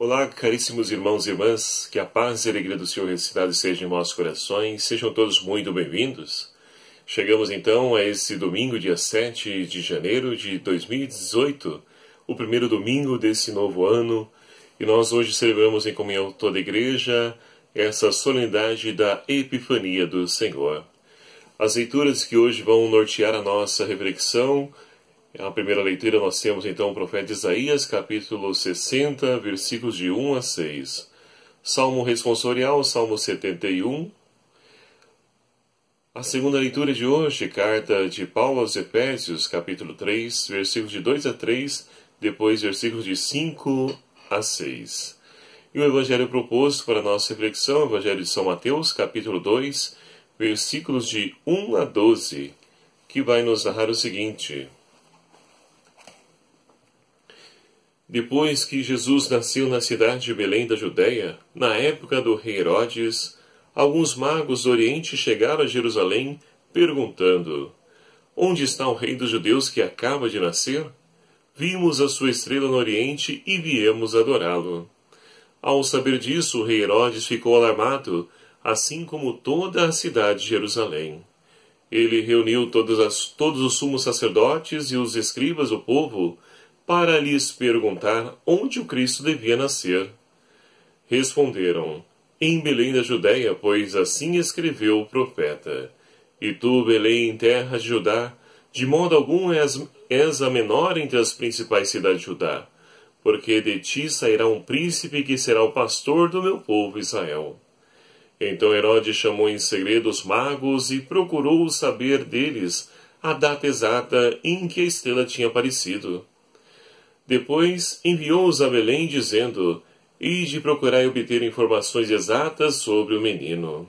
Olá, caríssimos irmãos e irmãs, que a paz e a alegria do Senhor ressuscitado estejam em nossos corações, sejam todos muito bem-vindos. Chegamos então a esse domingo, dia 7 de janeiro de 2018, o primeiro domingo desse novo ano, e nós hoje celebramos em comunhão toda a igreja essa solenidade da Epifania do Senhor. As leituras que hoje vão nortear a nossa reflexão. A primeira leitura nós temos então o profeta Isaías, capítulo 60, versículos de 1 a 6. Salmo responsorial, Salmo 71. A segunda leitura de hoje, carta de Paulo aos Efésios, capítulo 3, versículos de 2 a 3, depois versículos de 5 a 6. E o evangelho proposto para a nossa reflexão, o evangelho de São Mateus, capítulo 2, versículos de 1 a 12, que vai nos narrar o seguinte: Depois que Jesus nasceu na cidade de Belém da Judéia, na época do rei Herodes, alguns magos do Oriente chegaram a Jerusalém, perguntando: Onde está o rei dos judeus que acaba de nascer? Vimos a sua estrela no Oriente e viemos adorá-lo. Ao saber disso, o rei Herodes ficou alarmado, assim como toda a cidade de Jerusalém. Ele reuniu todos os sumos sacerdotes e os escribas do povo, para lhes perguntar onde o Cristo devia nascer. Responderam: Em Belém da Judéia, pois assim escreveu o profeta. E tu, Belém, terra de Judá, de modo algum és a menor entre as principais cidades de Judá, porque de ti sairá um príncipe que será o pastor do meu povo Israel. Então Herodes chamou em segredo os magos e procurou saber deles a data exata em que a estrela tinha aparecido. Depois enviou-os a Belém, dizendo: Ide procurar e obter informações exatas sobre o menino.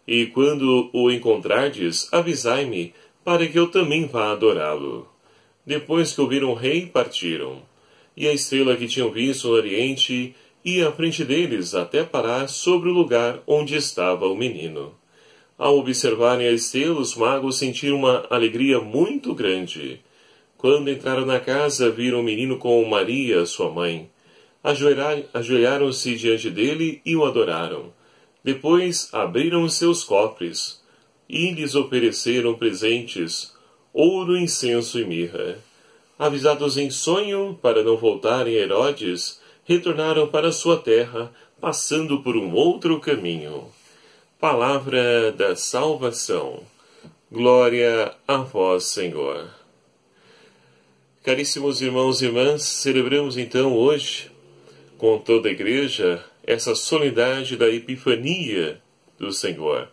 E quando o encontrardes, avisai-me, para que eu também vá adorá-lo. Depois que ouviram o rei, partiram. E a estrela que tinham visto no Oriente ia à frente deles, até parar sobre o lugar onde estava o menino. Ao observarem a estrela, os magos sentiram uma alegria muito grande. Quando entraram na casa, viram o menino com Maria, sua mãe. Ajoelharam-se diante dele e o adoraram. Depois abriram seus cofres e lhes ofereceram presentes, ouro, incenso e mirra. Avisados em sonho, para não voltarem a Herodes, retornaram para sua terra, passando por um outro caminho. Palavra da salvação. Glória a vós, Senhor. Caríssimos irmãos e irmãs, celebramos então hoje, com toda a igreja, essa solenidade da Epifania do Senhor.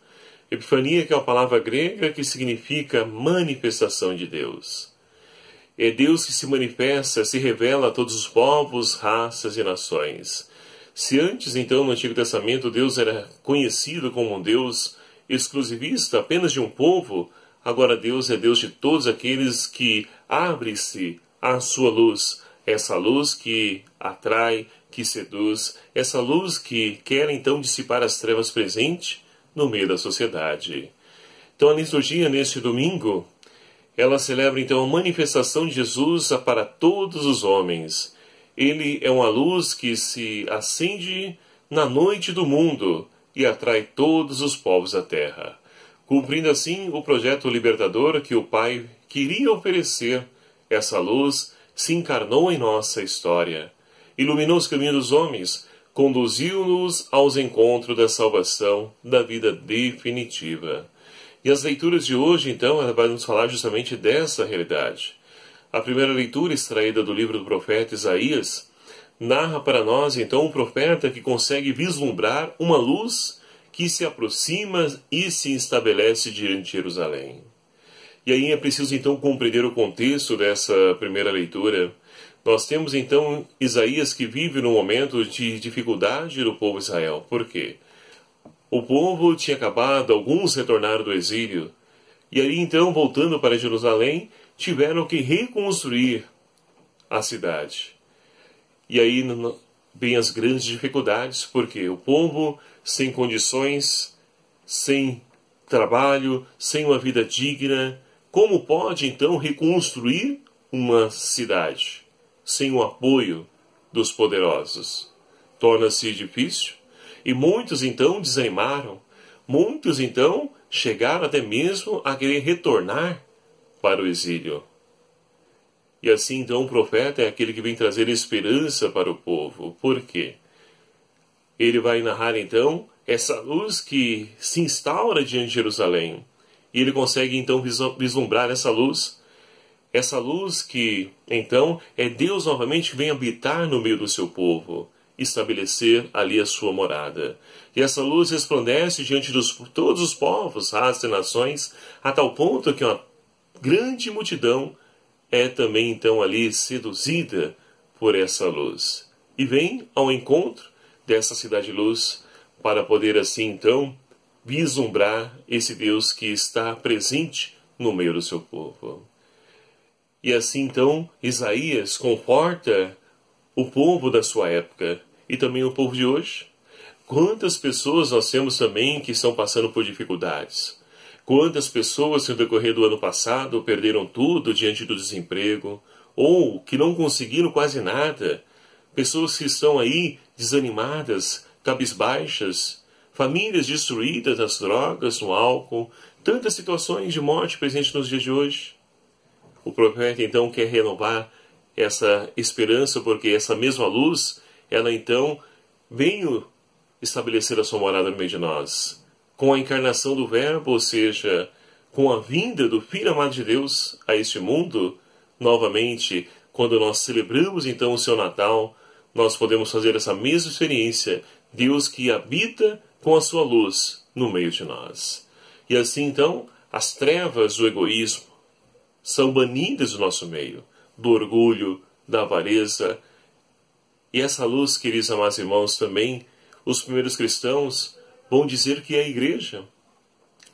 Epifania, que é uma palavra grega que significa manifestação de Deus. É Deus que se manifesta, se revela a todos os povos, raças e nações. Se antes, então, no Antigo Testamento, Deus era conhecido como um Deus exclusivista apenas de um povo, agora Deus é Deus de todos aqueles que abre-se à sua luz. Essa luz que atrai, que seduz, essa luz que quer então dissipar as trevas presentes no meio da sociedade. Então a liturgia neste domingo, ela celebra então a manifestação de Jesus para todos os homens. Ele é uma luz que se acende na noite do mundo e atrai todos os povos da terra, cumprindo assim o projeto libertador que o Pai queria oferecer. Essa luz se encarnou em nossa história, iluminou os caminhos dos homens, conduziu-nos aos encontros da salvação, da vida definitiva. E as leituras de hoje, então, ela vai nos falar justamente dessa realidade. A primeira leitura, extraída do livro do profeta Isaías, narra para nós, então, um profeta que consegue vislumbrar uma luz que se aproxima e se estabelece diante de Jerusalém. E aí é preciso, então, compreender o contexto dessa primeira leitura. Nós temos, então, Isaías que vive num momento de dificuldade do povo de Israel. Por quê? O povo tinha acabado, alguns retornaram do exílio. E aí, então, voltando para Jerusalém, tiveram que reconstruir a cidade. E aí vem as grandes dificuldades, porque o povo sem condições, sem trabalho, sem uma vida digna, como pode então reconstruir uma cidade sem o apoio dos poderosos? torna-se difícil, e muitos então desanimaram, muitos então chegaram até mesmo a querer retornar para o exílio. E assim então o profeta é aquele que vem trazer esperança para o povo. Por quê? Ele vai narrar então essa luz que se instaura diante de Jerusalém. E ele consegue então vislumbrar essa luz que então é Deus novamente que vem habitar no meio do seu povo, estabelecer ali a sua morada. E essa luz resplandece diante de todos os povos, raças e nações, a tal ponto que uma grande multidão é também então ali seduzida por essa luz. E vem ao encontro dessa cidade-luz para poder assim então vislumbrar esse Deus que está presente no meio do seu povo. E assim então Isaías conforta o povo da sua época e também o povo de hoje. Quantas pessoas nós temos também que estão passando por dificuldades? Quantas pessoas no decorrer do ano passado perderam tudo diante do desemprego ou que não conseguiram quase nada? Pessoas que estão aí desanimadas, cabisbaixas, famílias destruídas nas drogas, no álcool, tantas situações de morte presentes nos dias de hoje. O profeta então quer renovar essa esperança, porque essa mesma luz, ela então veio estabelecer a sua morada no meio de nós. Com a encarnação do Verbo, ou seja, com a vinda do Filho amado de Deus a este mundo, novamente, quando nós celebramos então o seu Natal, nós podemos fazer essa mesma experiência, Deus que habita com a sua luz no meio de nós. E assim então, as trevas do egoísmo são banidas do nosso meio, do orgulho, da avareza. E essa luz, queridos amados irmãos, também os primeiros cristãos vão dizer que é a igreja.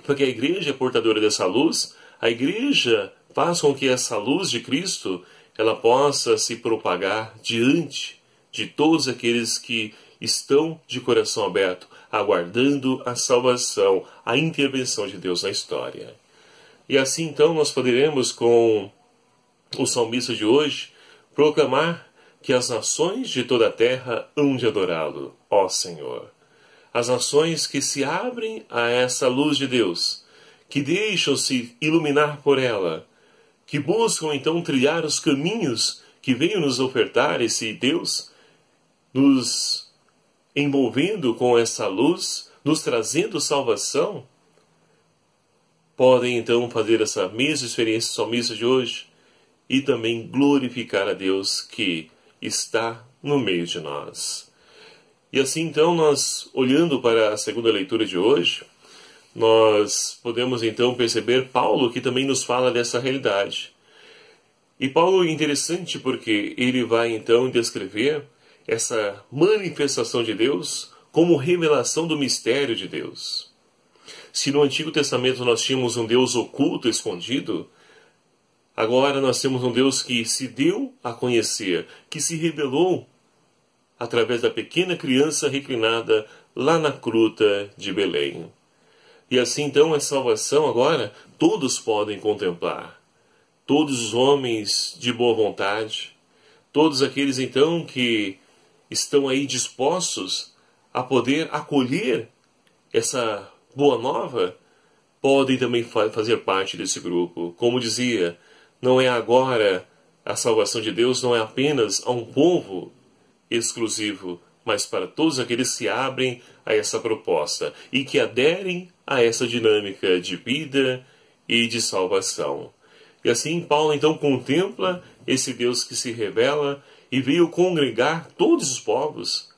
Porque a igreja é portadora dessa luz, a igreja faz com que essa luz de Cristo ela possa se propagar diante de todos aqueles que estão de coração aberto, aguardando a salvação, a intervenção de Deus na história. E assim então nós poderemos, com o salmista de hoje, proclamar que as nações de toda a terra hão de adorá-lo, ó Senhor. As nações que se abrem a essa luz de Deus, que deixam-se iluminar por ela, que buscam então trilhar os caminhos que veio nos ofertar esse Deus, nos envolvendo com essa luz, nos trazendo salvação, podem então fazer essa mesma experiência salmista de hoje e também glorificar a Deus que está no meio de nós. E assim então nós, olhando para a segunda leitura de hoje, nós podemos então perceber Paulo que também nos fala dessa realidade. E Paulo é interessante porque ele vai então descrever essa manifestação de Deus como revelação do mistério de Deus. Se no Antigo Testamento nós tínhamos um Deus oculto, escondido, agora nós temos um Deus que se deu a conhecer, que se revelou através da pequena criança reclinada lá na gruta de Belém. E assim então a salvação agora todos podem contemplar. Todos os homens de boa vontade, todos aqueles então que estão aí dispostos a poder acolher essa boa nova, podem também fazer parte desse grupo. Como dizia, não é agora a salvação de Deus, não é apenas a um povo exclusivo, mas para todos aqueles que se abrem a essa proposta e que aderem a essa dinâmica de vida e de salvação. E assim Paulo então contempla esse Deus que se revela e veio congregar todos os povos,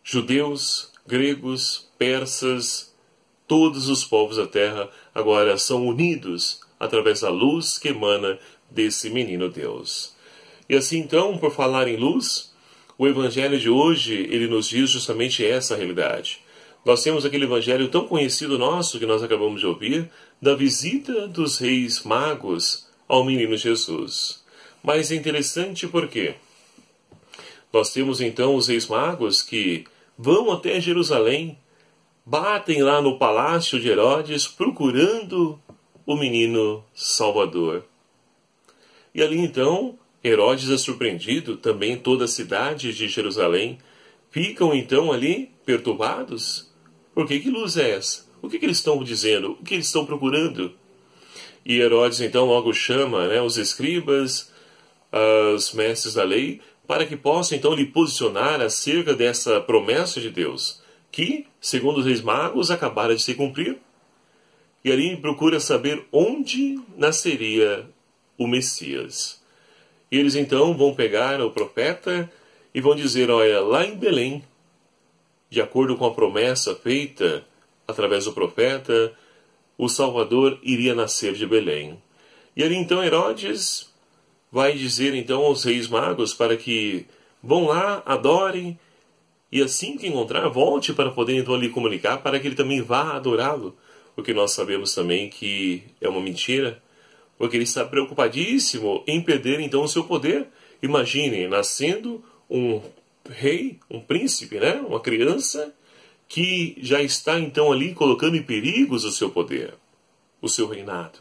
judeus, gregos, persas, todos os povos da terra agora são unidos através da luz que emana desse menino Deus. E assim então, por falar em luz, o evangelho de hoje, ele nos diz justamente essa realidade. Nós temos aquele evangelho tão conhecido nosso que nós acabamos de ouvir, da visita dos reis magos ao menino Jesus. Mas é interessante porque nós temos então os reis magos que vão até Jerusalém, batem lá no palácio de Herodes procurando o menino Salvador. E ali então Herodes é surpreendido, também toda a cidade de Jerusalém ficam então ali perturbados. Por que luz é essa? O que eles estão dizendo? O que eles estão procurando? E Herodes então logo chama, né, os escribas, os mestres da lei, para que possam então lhe posicionar acerca dessa promessa de Deus, que, segundo os reis magos, acabara de se cumprir. E ali procura saber onde nasceria o Messias. E eles então vão pegar o profeta e vão dizer, olha, lá em Belém, de acordo com a promessa feita através do profeta, o Salvador iria nascer de Belém. E ali então Herodes vai dizer então aos reis magos para que vão lá, adorem, e assim que encontrar, volte para poder então lhe comunicar, para que ele também vá adorá-lo. Porque nós sabemos também que é uma mentira, porque ele está preocupadíssimo em perder então o seu poder. Imaginem, nascendo um rei, um príncipe, né? Uma criança que já está então ali colocando em perigos o seu poder, o seu reinado.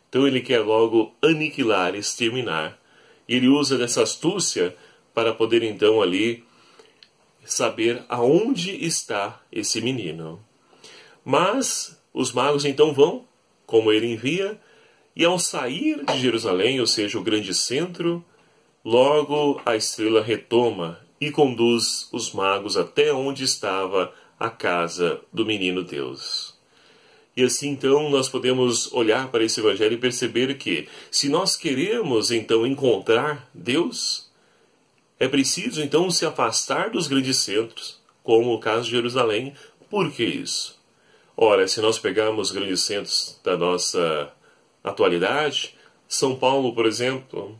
Então ele quer logo aniquilar, exterminar. E ele usa dessa astúcia para poder então ali saber aonde está esse menino. Mas os magos então vão, como ele envia, e ao sair de Jerusalém, ou seja, o grande centro, logo a estrela retoma e conduz os magos até onde estava a casa do menino Deus. E assim então nós podemos olhar para esse evangelho e perceber que, se nós queremos então encontrar Deus, é preciso então se afastar dos grandes centros, como o caso de Jerusalém. Por que isso? Ora, se nós pegarmos os grandes centros da nossa atualidade, São Paulo, por exemplo,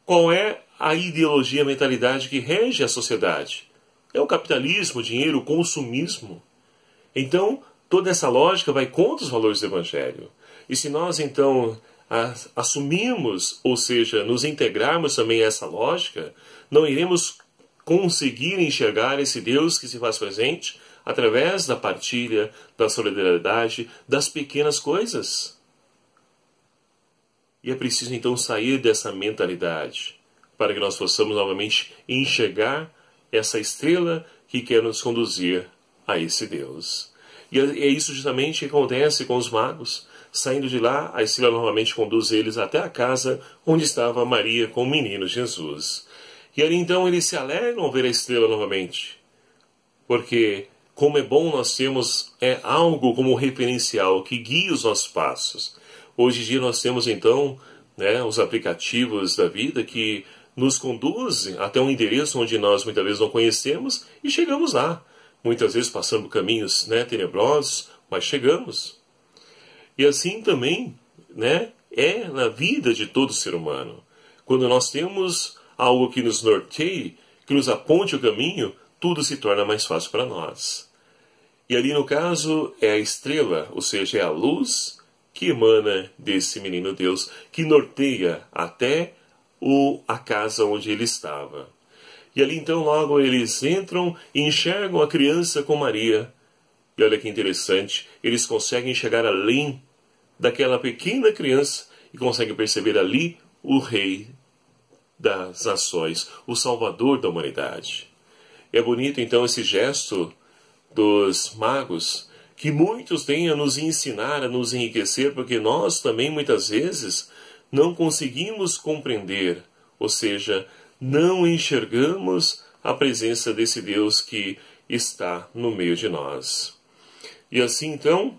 qual é a ideologia, a mentalidade que rege a sociedade? É o capitalismo, o dinheiro, o consumismo. Então, toda essa lógica vai contra os valores do Evangelho. E se nós, então, assumimos, ou seja, nos integrarmos também a essa lógica, não iremos conseguir enxergar esse Deus que se faz presente através da partilha, da solidariedade, das pequenas coisas. E é preciso, então, sair dessa mentalidade para que nós possamos novamente enxergar essa estrela que quer nos conduzir a esse Deus. E é isso justamente que acontece com os magos. Saindo de lá, a estrela novamente conduz eles até a casa onde estava Maria com o menino Jesus. E ali então eles se alegram ao ver a estrela novamente. Porque, como é bom nós termos algo como referencial que guia os nossos passos. Hoje em dia nós temos então os aplicativos da vida que nos conduzem até um endereço onde nós muitas vezes não conhecemos e chegamos lá. Muitas vezes passando caminhos tenebrosos, mas chegamos. E assim também é na vida de todo ser humano. Quando nós temos algo que nos norteie, que nos aponte o caminho, tudo se torna mais fácil para nós. E ali no caso é a estrela, ou seja, é a luz que emana desse menino Deus, que norteia até a casa onde ele estava. E ali então logo eles entram e enxergam a criança com Maria. E olha que interessante, eles conseguem chegar além daquela pequena criança e conseguem perceber ali o Rei das nações, o Salvador da humanidade. É bonito então esse gesto dos magos, que muitos têm a nos ensinar, a nos enriquecer, porque nós também muitas vezes não conseguimos compreender, ou seja, não enxergamos a presença desse Deus que está no meio de nós. E assim então,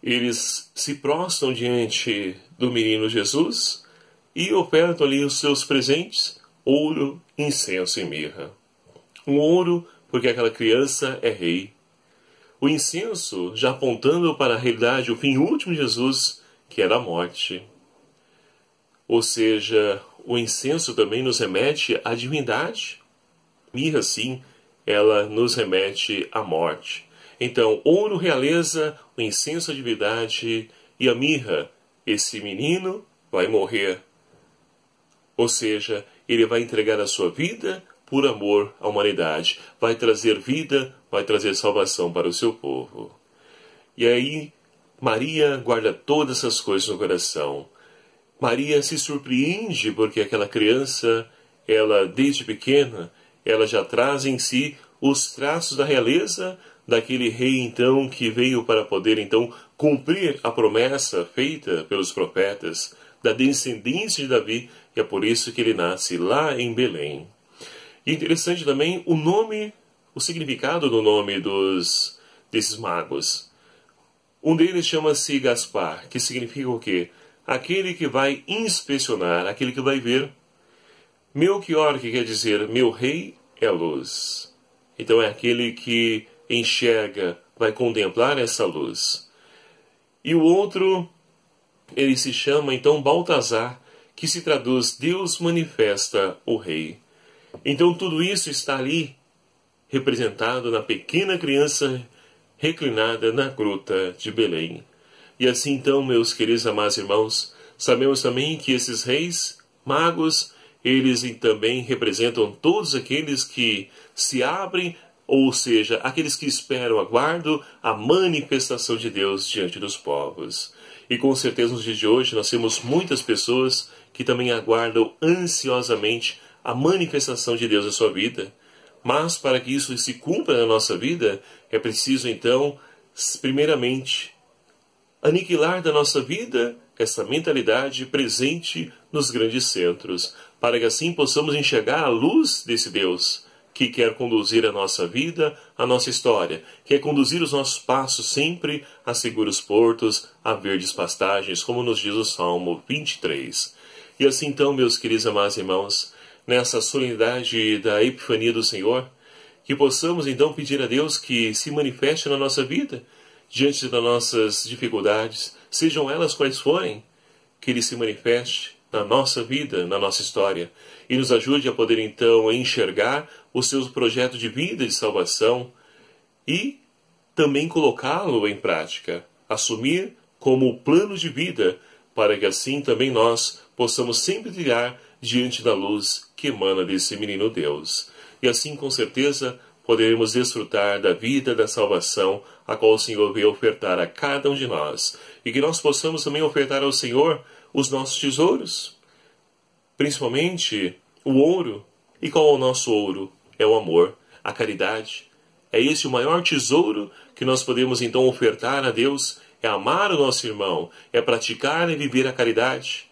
eles se prostram diante do menino Jesus e ofertam ali os seus presentes, ouro, incenso e mirra. Um ouro, porque aquela criança é rei. O incenso, já apontando para a realidade, o fim último de Jesus, que era a morte. Ou seja, o incenso também nos remete à divindade. Mirra, sim, ela nos remete à morte. Então, ouro, realeza, o incenso, a divindade, e a mirra, esse menino vai morrer. Ou seja, ele vai entregar a sua vida por amor à humanidade. Vai trazer vida, vai trazer salvação para o seu povo. E aí, Maria guarda todas essas coisas no coração. Maria se surpreende porque aquela criança, ela desde pequena, ela já traz em si os traços da realeza daquele rei, então, que veio para poder, então, cumprir a promessa feita pelos profetas, da descendência de Davi, e é por isso que ele nasce lá em Belém. E interessante também o nome, o significado do nome desses magos. Um deles chama-se Gaspar, que significa o quê? Aquele que vai inspecionar, aquele que vai ver. Melchior, que quer dizer meu rei, é luz. Então é aquele que enxerga, vai contemplar essa luz. E o outro, ele se chama então Baltazar, que se traduz Deus manifesta o rei. Então tudo isso está ali representado na pequena criança reclinada na gruta de Belém. E assim então, meus queridos amados irmãos, sabemos também que esses reis magos, eles também representam todos aqueles que se abrem, ou seja, aqueles que esperam, aguardam a manifestação de Deus diante dos povos. E com certeza nos dias de hoje nós temos muitas pessoas que também aguardam ansiosamente a manifestação de Deus na sua vida. Mas para que isso se cumpra na nossa vida, é preciso então, primeiramente, aniquilar da nossa vida essa mentalidade presente nos grandes centros, para que assim possamos enxergar a luz desse Deus que quer conduzir a nossa vida, a nossa história, quer conduzir os nossos passos sempre a seguros portos, a verdes pastagens, como nos diz o Salmo 23. E assim então, meus queridos amados irmãos, nessa solenidade da Epifania do Senhor, que possamos então pedir a Deus que se manifeste na nossa vida, diante das nossas dificuldades, sejam elas quais forem, que Ele se manifeste na nossa vida, na nossa história, e nos ajude a poder então enxergar o seu projeto de vida, de salvação, e também colocá-lo em prática, assumir como o plano de vida, para que assim também nós possamos sempre trilhar diante da luz que emana desse menino Deus. E assim, com certeza, poderemos desfrutar da vida da salvação, a qual o Senhor veio ofertar a cada um de nós. E que nós possamos também ofertar ao Senhor os nossos tesouros, principalmente o ouro. E qual é o nosso ouro? É o amor, a caridade. É esse o maior tesouro que nós podemos então ofertar a Deus, é amar o nosso irmão, é praticar e viver a caridade.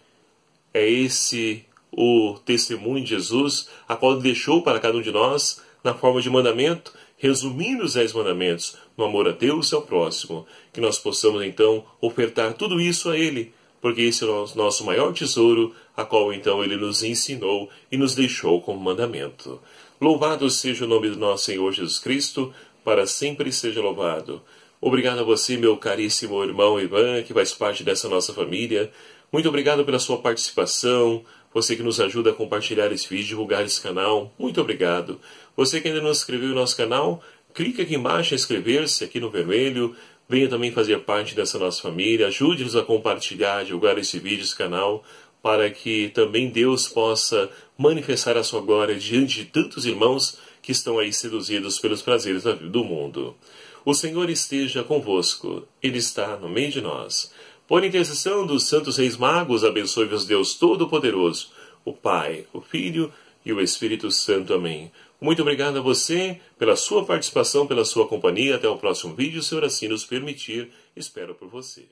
É esse o testemunho de Jesus, a qual ele deixou para cada um de nós, na forma de mandamento, resumindo os 10 mandamentos, no amor a Deus e ao próximo. Que nós possamos então ofertar tudo isso a Ele, porque esse é o nosso maior tesouro, a qual então Ele nos ensinou e nos deixou como mandamento. Louvado seja o nome do nosso Senhor Jesus Cristo, para sempre seja louvado. Obrigado a você, meu caríssimo irmão e irmã, que faz parte dessa nossa família. Muito obrigado pela sua participação, você que nos ajuda a compartilhar esse vídeo, divulgar esse canal. Muito obrigado. Você que ainda não se inscreveu no nosso canal, clique aqui embaixo em inscrever-se, aqui no vermelho. Venha também fazer parte dessa nossa família. Ajude-nos a compartilhar, divulgar esse vídeo, esse canal, para que também Deus possa manifestar a sua glória diante de tantos irmãos que estão aí seduzidos pelos prazeres do mundo. O Senhor esteja convosco. Ele está no meio de nós. Por intercessão dos santos reis magos, abençoe-vos Deus Todo-Poderoso, o Pai, o Filho e o Espírito Santo. Amém. Muito obrigado a você pela sua participação, pela sua companhia. Até o próximo vídeo, se assim nos permitir. Espero por você.